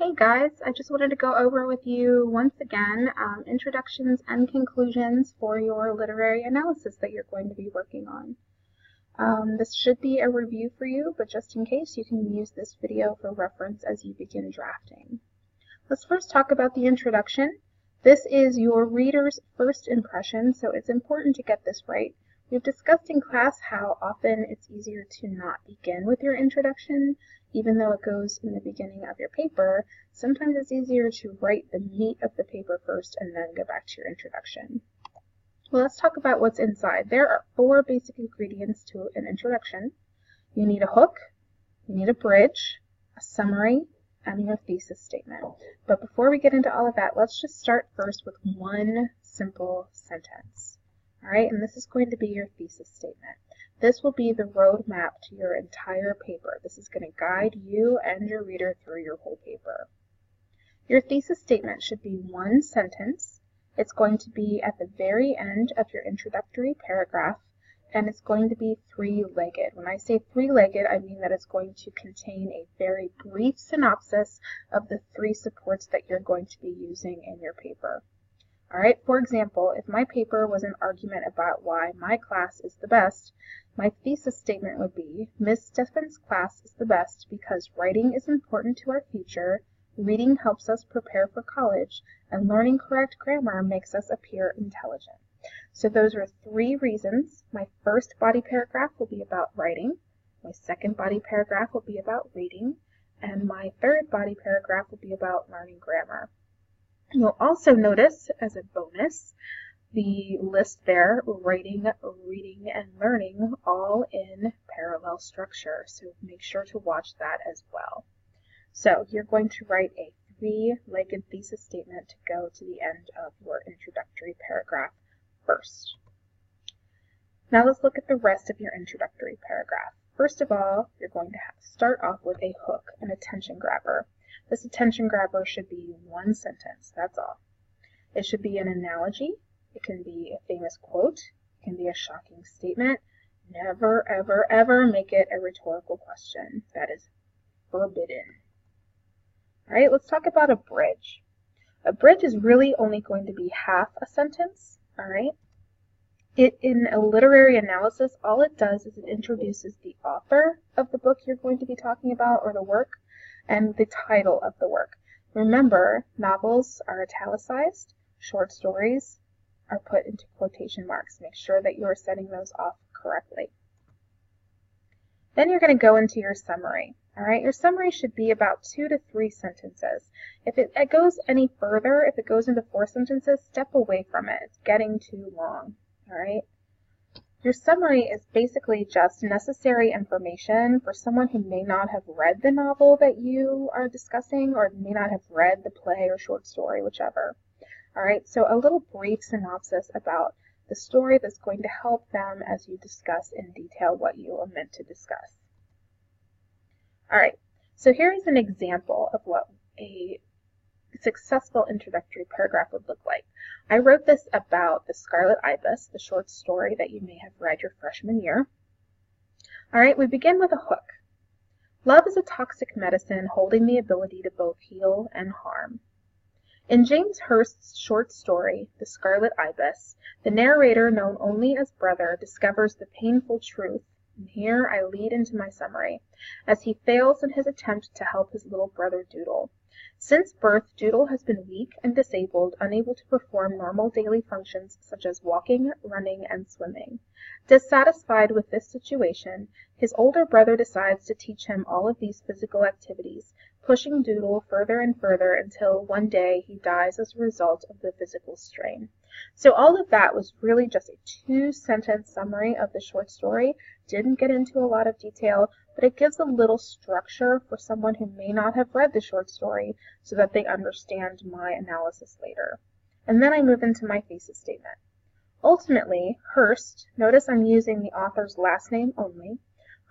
Hey guys, I just wanted to go over with you once again introductions and conclusions for your literary analysis that you're going to be working on. This should be a review for you, but just in case, you can use this video for reference as you begin drafting. Let's first talk about the introduction. This is your reader's first impression, so it's important to get this right. We've discussed in class how often it's easier to not begin with your introduction, even though it goes in the beginning of your paper. Sometimes it's easier to write the meat of the paper first and then go back to your introduction. Well, let's talk about what's inside. There are 4 basic ingredients to an introduction. You need a hook, you need a bridge, a summary, and your thesis statement. But before we get into all of that, let's just start first with one simple sentence. All right, and this is going to be your thesis statement. This will be the roadmap to your entire paper. This is going to guide you and your reader through your whole paper. Your thesis statement should be one sentence. It's going to be at the very end of your introductory paragraph, and it's going to be 3-legged. When I say 3-legged, I mean that it's going to contain a very brief synopsis of the 3 supports that you're going to be using in your paper. All right, for example, if my paper was an argument about why my class is the best, my thesis statement would be, Ms. Stephan's class is the best because writing is important to our future, reading helps us prepare for college, and learning correct grammar makes us appear intelligent. So those are 3 reasons. My first body paragraph will be about writing, my second body paragraph will be about reading, and my third body paragraph will be about learning grammar. You'll also notice, as a bonus, the list there, writing, reading, and learning, all in parallel structure. So make sure to watch that as well. So you're going to write a 3-legged thesis statement to go to the end of your introductory paragraph first. Now let's look at the rest of your introductory paragraph. First of all, you're going to start off with a hook, an attention grabber. This attention grabber should be one sentence, that's all. It should be an analogy, it can be a famous quote, it can be a shocking statement. Never, ever, ever make it a rhetorical question. That is forbidden. All right, let's talk about a bridge. A bridge is really only going to be half a sentence, all right? In a literary analysis, all it does is it introduces the author of the book you're going to be talking about, or the work, and the title of the work. Remember, novels are italicized, short stories are put into quotation marks. Make sure that you are setting those off correctly. Then you're going to go into your summary. All right, your summary should be about 2 to 3 sentences. If it goes any further, if it goes into 4 sentences, step away from it. It's getting too long. All right. Your summary is basically just necessary information for someone who may not have read the novel that you are discussing, or may not have read the play or short story, whichever. All right, so a little brief synopsis about the story that's going to help them as you discuss in detail what you are meant to discuss. All right, so here is an example of what a successful introductory paragraph would look like. I wrote this about The Scarlet Ibis, the short story that you may have read your freshman year. All right, we begin with a hook. Love is a toxic medicine holding the ability to both heal and harm. In James Hurst's short story, The Scarlet Ibis, the narrator, known only as Brother, discovers the painful truth, and here I lead into my summary, as he fails in his attempt to help his little brother Doodle. Since birth, Doodle has been weak and disabled, unable to perform normal daily functions such as walking, running, and swimming. Dissatisfied with this situation, his older brother decides to teach him all of these physical activities, pushing Doodle further and further until one day he dies as a result of the physical strain. So all of that was really just a 2-sentence summary of the short story. Didn't get into a lot of detail, but it gives a little structure for someone who may not have read the short story so that they understand my analysis later. And then I move into my thesis statement. Ultimately, Hurst, notice I'm using the author's last name only,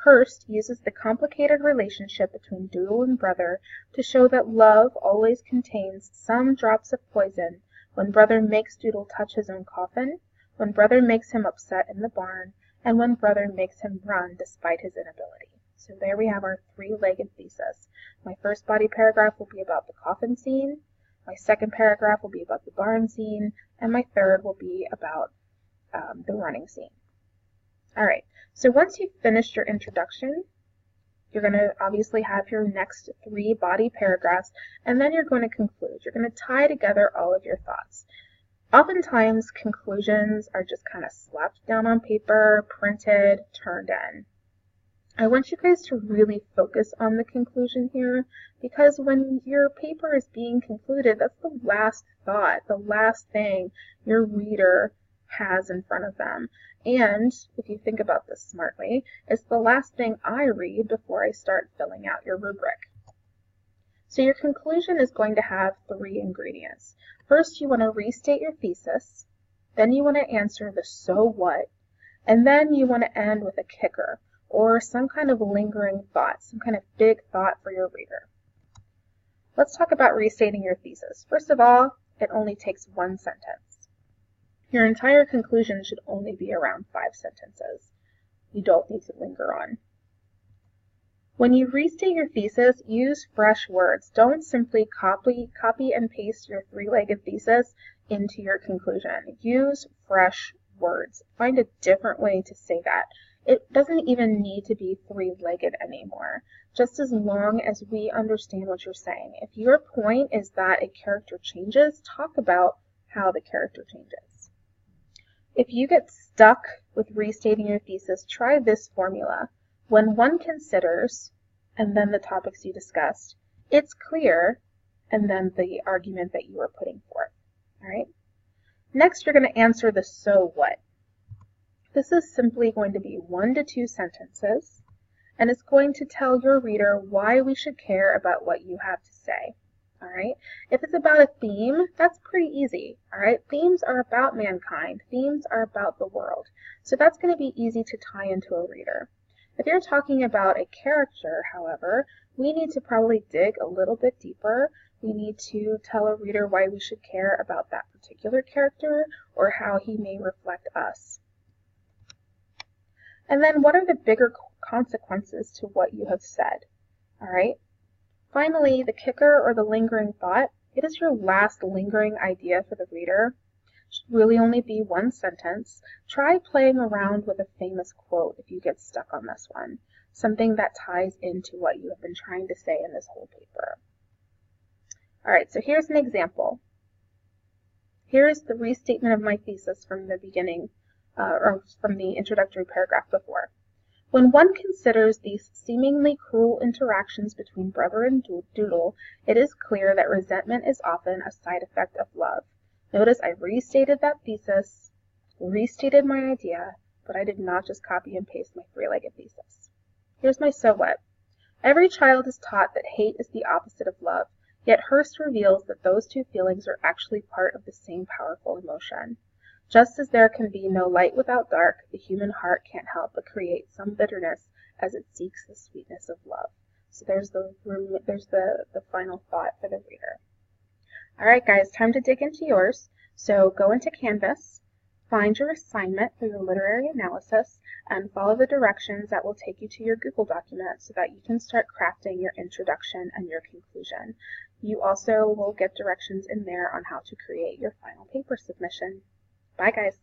Hurst uses the complicated relationship between Doodle and Brother to show that love always contains some drops of poison when Brother makes Doodle touch his own coffin, when Brother makes him upset in the barn, and when Brother makes him run despite his inability. So there we have our three-legged thesis. My first body paragraph will be about the coffin scene, my second paragraph will be about the barn scene, and my third will be about the running scene. Alright, so once you've finished your introduction, you're going to obviously have your next three body paragraphs, and then you're going to conclude. You're going to tie together all of your thoughts. Oftentimes, conclusions are just kind of slapped down on paper, printed, turned in. I want you guys to really focus on the conclusion here, because when your paper is being concluded, that's the last thought, the last thing your reader has in front of them. And if you think about this smartly, it's the last thing I read before I start filling out your rubric. So your conclusion is going to have three ingredients. First, you want to restate your thesis, then you want to answer the so what, and then you want to end with a kicker, or some kind of lingering thought, some kind of big thought for your reader. Let's talk about restating your thesis. First of all, it only takes one sentence. Your entire conclusion should only be around 5 sentences. You don't need to linger on. When you restate your thesis, use fresh words. Don't simply copy and paste your three-legged thesis into your conclusion. Use fresh words. Find a different way to say that. It doesn't even need to be three-legged anymore, just as long as we understand what you're saying. If your point is that a character changes, talk about how the character changes. If you get stuck with restating your thesis, try this formula. When one considers, and then the topics you discussed, it's clear, and then the argument that you are putting forth. All right? Next, you're going to answer the so what. This is simply going to be 1 to 2 sentences, and it's going to tell your reader why we should care about what you have to say. All right? If it's about a theme, that's pretty easy. All right? Themes are about mankind. Themes are about the world. So that's going to be easy to tie into a reader. If you're talking about a character, however, we need to probably dig a little bit deeper. We need to tell a reader why we should care about that particular character or how he may reflect us. And then what are the bigger consequences to what you have said? All right. Finally, the kicker or the lingering thought. It is your last lingering idea for the reader. It should really only be 1 sentence. Try playing around with a famous quote if you get stuck on this one. Something that ties into what you have been trying to say in this whole paper. All right, so here's an example. Here's the restatement of my thesis from the beginning, or from the introductory paragraph before. When one considers these seemingly cruel interactions between Brother and Doodle, it is clear that resentment is often a side effect of love. Notice I restated that thesis, restated my idea, but I did not just copy and paste my three-legged thesis. Here's my so what. Every child is taught that hate is the opposite of love, yet Hearst reveals that those two feelings are actually part of the same powerful emotion. Just as there can be no light without dark, the human heart can't help but create some bitterness as it seeks the sweetness of love. So there's the final thought for the reader. All right, guys, time to dig into yours. So go into Canvas, find your assignment for your literary analysis, and follow the directions that will take you to your Google document so that you can start crafting your introduction and your conclusion. You also will get directions in there on how to create your final paper submission. Bye, guys.